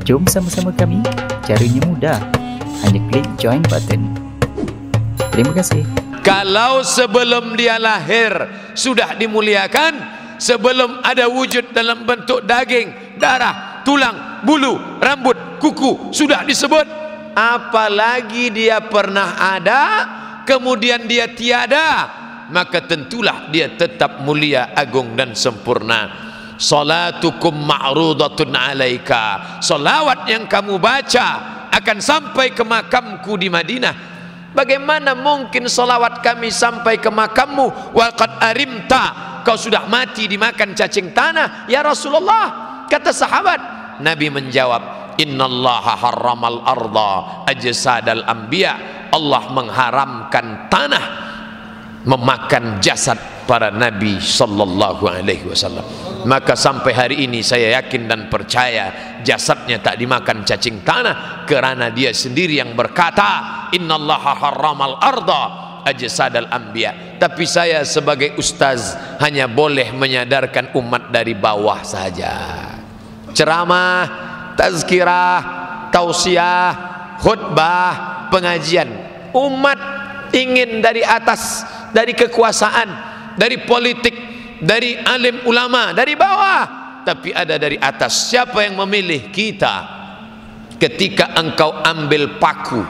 Jom sama-sama kami. Caranya mudah. Hanya klik join button. Terima kasih. Kalau sebelum dia lahir sudah dimuliakan, sebelum ada wujud dalam bentuk daging, darah, tulang, bulu, rambut, kuku sudah disebut, apalagi dia pernah ada kemudian dia tiada, maka tentulah dia tetap mulia, agung dan sempurna. Salatukum ma'rudatun alaika, salawat yang kamu baca akan sampai ke makamku di Madinah. Bagaimana mungkin salawat kami sampai ke makammu? Waqad arimta, kau sudah mati dimakan cacing tanah ya Rasulullah. Kata sahabat, Nabi menjawab, innallaha harramal arda ajsadal anbiya, Allah mengharamkan tanah memakan jasad para nabi sallallahu alaihi wasallam. Maka sampai hari ini saya yakin dan percaya jasadnya tak dimakan cacing tanah, kerana dia sendiri yang berkata innallaha harramal arda ajsadal anbiya. Tapi saya sebagai ustaz hanya boleh menyadarkan umat dari bawah saja. Ceramah, tazkirah, tausiah, khutbah, pengajian. Umat ingin dari atas, dari kekuasaan, dari politik, dari alim ulama, dari bawah, tapi ada dari atas. Siapa yang memilih kita? Ketika engkau ambil paku,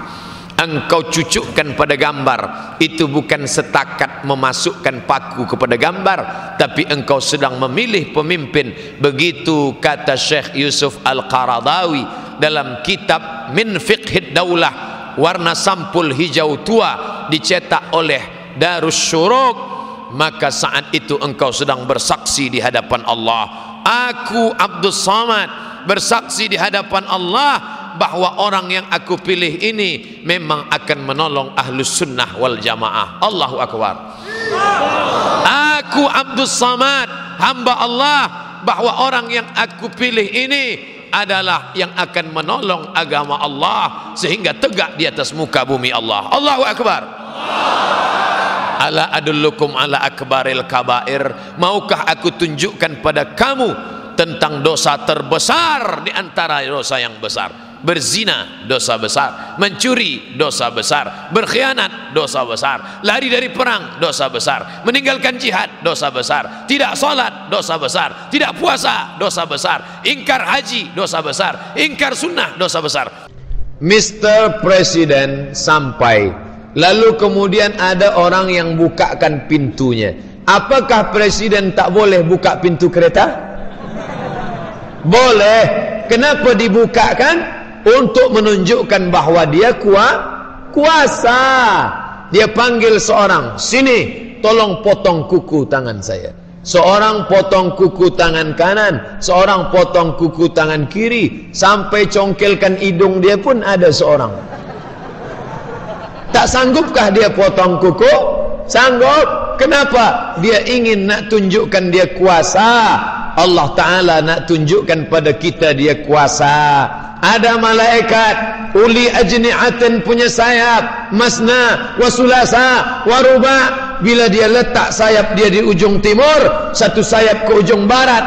engkau cucukkan pada gambar, itu bukan setakat memasukkan paku kepada gambar, tapi engkau sedang memilih pemimpin. Begitu kata Syekh Yusuf Al-Qaradawi dalam kitab Min Fiqhid Daulah, warna sampul hijau tua, dicetak oleh Darus Syuruk. Maka saat itu engkau sedang bersaksi di hadapan Allah. Aku Abdul Samad bersaksi di hadapan Allah bahwa orang yang aku pilih ini memang akan menolong ahlus sunnah wal jamaah. Allahu Akbar. Aku Abdul Samad, hamba Allah, bahwa orang yang aku pilih ini adalah yang akan menolong agama Allah sehingga tegak di atas muka bumi Allah. Allahu Akbar. Ala adullukum ala akbaril kabair, maukah aku tunjukkan pada kamu tentang dosa terbesar di antara dosa yang besar? Berzina dosa besar, mencuri dosa besar, berkhianat dosa besar, lari dari perang dosa besar, meninggalkan jihad dosa besar, tidak salat dosa besar, tidak puasa dosa besar, ingkar haji dosa besar, ingkar sunnah dosa besar. Mr. Presiden sampai, lalu kemudian ada orang yang bukakan pintunya. Apakah presiden tak boleh buka pintu kereta? Boleh. Kenapa dibukakan? Untuk menunjukkan bahwa dia kuasa. Dia panggil seorang, sini tolong potong kuku tangan saya. Seorang potong kuku tangan kanan, seorang potong kuku tangan kiri, sampai congkelkan hidung dia pun ada seorang. Tak sanggupkah dia potong kuku? Sanggup. Kenapa? Dia ingin nak tunjukkan dia kuasa. Allah Ta'ala nak tunjukkan pada kita dia kuasa. Ada malaikat uli ajni'atin, punya sayap, masna wa sulasa wa ruba'. Bila dia letak sayap dia di ujung timur, satu sayap ke ujung barat,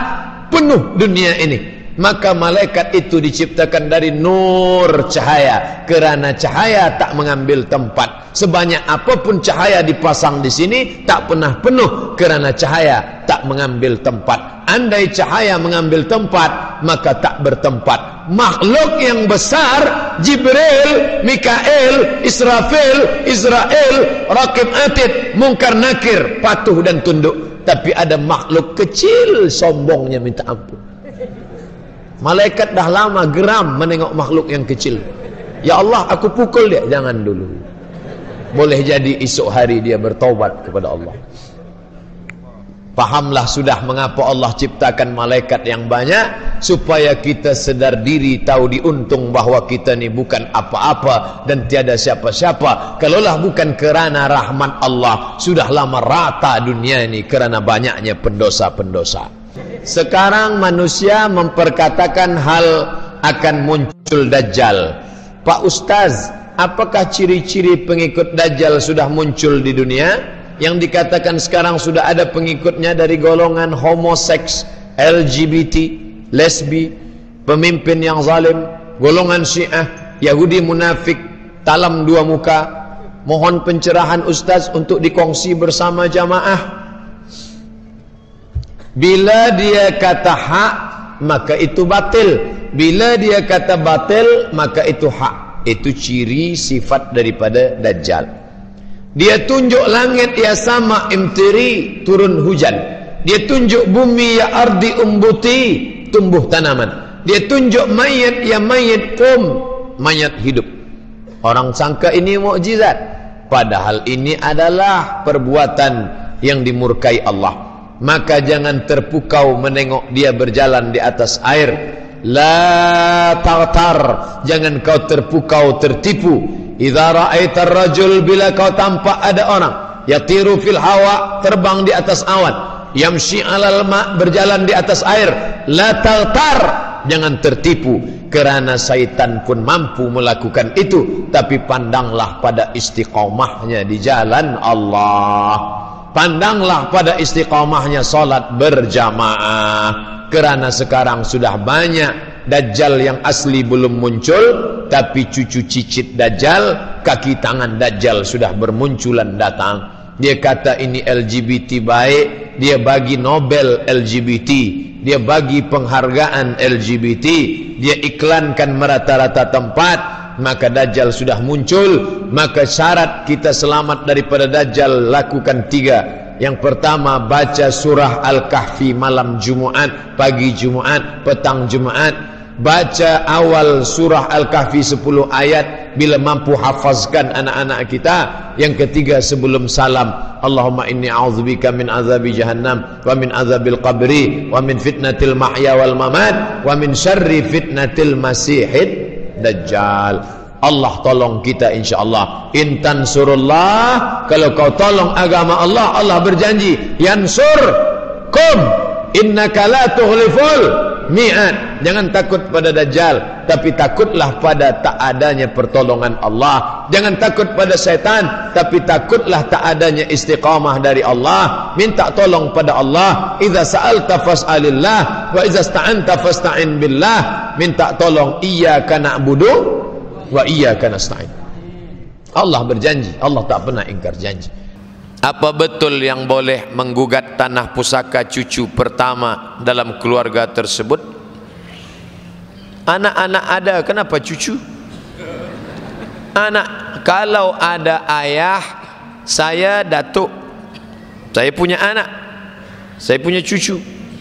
penuh dunia ini. Maka malaikat itu diciptakan dari nur cahaya, kerana cahaya tak mengambil tempat. Sebanyak apapun cahaya dipasang di sini tak pernah penuh, kerana cahaya tak mengambil tempat. Andai cahaya mengambil tempat, maka tak bertempat. Makhluk yang besar, Jibril, Mikail, Israfil, Israel, Raqib Atid, Munkar Nakir, patuh dan tunduk. Tapi ada makhluk kecil, sombongnya minta ampun. Malaikat dah lama geram menengok makhluk yang kecil. Ya Allah, aku pukul dia. Jangan dulu. Boleh jadi esok hari dia bertaubat kepada Allah. Fahamlah sudah mengapa Allah ciptakan malaikat yang banyak, supaya kita sedar diri, tahu diuntung bahwa kita ni bukan apa-apa dan tiada siapa-siapa. Kalaulah bukan kerana rahmat Allah, sudah lama rata dunia ini kerana banyaknya pendosa-pendosa. Sekarang manusia memperkatakan hal akan muncul Dajjal. Pak Ustaz, apakah ciri-ciri pengikut Dajjal sudah muncul di dunia? Yang dikatakan sekarang sudah ada pengikutnya dari golongan homoseks, LGBT, lesbi, pemimpin yang zalim, golongan Syiah, Yahudi munafik, talam dua muka. Mohon pencerahan Ustaz untuk dikongsi bersama jamaah. Bila dia kata hak, maka itu batil. Bila dia kata batil, maka itu hak. Itu ciri sifat daripada Dajjal. Dia tunjuk langit ya sama imtiri, turun hujan. Dia tunjuk bumi ya ardi umbuti, tumbuh tanaman. Dia tunjuk mayat ya mayat mayat hidup. Orang sangka ini mukjizat, padahal ini adalah perbuatan yang dimurkai Allah. Maka jangan terpukau menengok dia berjalan di atas air. La tartar, jangan kau terpukau tertipu. Idza ra'aitar rajul, bila kau tampak ada orang yatiru fil hawa, terbang di atas awan, yamshi 'alal ma', berjalan di atas air. La tartar, jangan tertipu, kerana syaitan pun mampu melakukan itu. Tapi pandanglah pada istiqamahnya di jalan Allah. Pandanglah pada istiqamahnya solat berjamaah. Kerana sekarang sudah banyak Dajjal yang asli belum muncul, tapi cucu cicit Dajjal, kaki tangan Dajjal sudah bermunculan datang. Dia kata ini LGBT baik, dia bagi Nobel LGBT, dia bagi penghargaan LGBT, dia iklankan merata-rata tempat. Maka Dajjal sudah muncul. Maka syarat kita selamat daripada Dajjal lakukan 3. Yang pertama, baca surah Al-Kahfi malam Jumaat, pagi Jumaat, petang Jumaat. Baca awal surah Al-Kahfi 10 ayat bila mampu hafazkan anak-anak kita. Yang ketiga, sebelum salam, Allahumma inni a'udzubika min azabi jahannam wa min azabil qabri wa min fitnatil mahya wal mamat wa min syarri fitnatil masihid Dajjal. Allah tolong kita insyaAllah. Intan surullah, kalau kau tolong agama Allah, Allah berjanji yansurkum innaka la tuhliful mi'ad. Jangan takut pada Dajjal, tapi takutlah pada tak adanya pertolongan Allah. Jangan takut pada syaitan, tapi takutlah tak adanya istiqamah dari Allah. Minta tolong pada Allah. Idza sa'alta fas'alillah wa idza sta'anta fasta'in billah. Minta tolong, iyyaka na'budu wa iyyaka nasta'in. Allah berjanji, Allah tak pernah ingkar janji. Apa betul yang boleh menggugat tanah pusaka cucu pertama dalam keluarga tersebut? Anak-anak ada, kenapa cucu? Anak, kalau ada ayah, saya datuk, saya punya anak, saya punya cucu.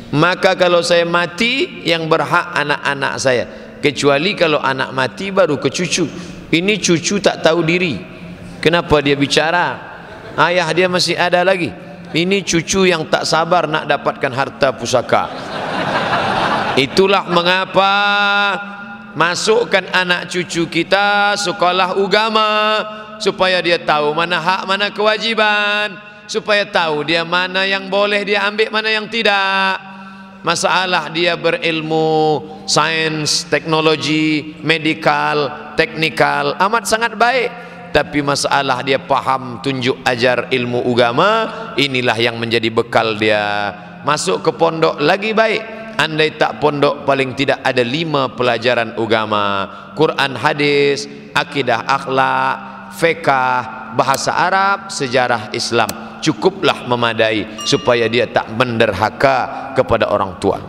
Maka kalau saya mati, yang berhak anak-anak saya. Kecuali kalau anak mati baru ke cucu. Ini cucu tak tahu diri. Kenapa dia bicara? Ayah dia masih ada lagi. Ini cucu yang tak sabar nak dapatkan harta pusaka. Itulah mengapa masukkan anak cucu kita sekolah agama, supaya dia tahu mana hak, mana kewajiban, supaya tahu dia mana yang boleh dia ambil, mana yang tidak. Masalah dia berilmu sains, teknologi, medikal, teknikal amat sangat baik, tapi masalah dia faham, tunjuk ajar ilmu agama, inilah yang menjadi bekal dia. Masuk ke pondok lagi baik. Andai tak pondok, paling tidak ada 5 pelajaran agama: Quran, hadis, akidah, akhlak, fiqh, bahasa Arab, sejarah Islam. Cukuplah memadai supaya dia tak menderhaka kepada orang tua.